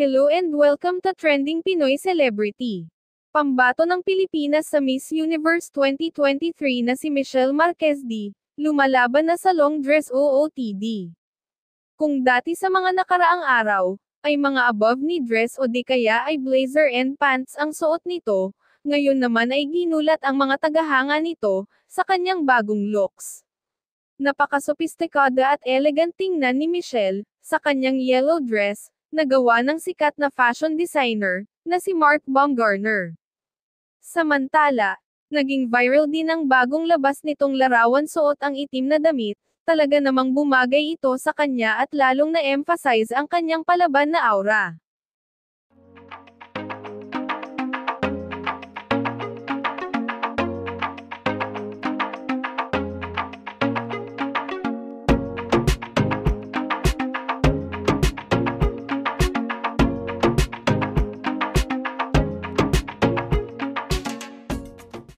Hello and welcome to Trending Pinoy Celebrity. Pambato ng Pilipinas sa Miss Universe 2023 na si Michelle Marquez-D, lumalaban na sa long dress OOTD. Kung dati sa mga nakaraang araw, ay mga above knee dress o di kaya ay blazer and pants ang suot nito, ngayon naman ay ginulat ang mga tagahanga nito, sa kanyang bagong looks. Napaka-sopistikada at elegant tingnan ni Michelle, sa kanyang yellow dress, na gawa ng sikat na fashion designer, na si Mark Baumgartner. Samantala, naging viral din ang bagong labas nitong larawan suot ang itim na damit, talaga namang bumagay ito sa kanya at lalong na-emphasize ang kanyang palaban na aura.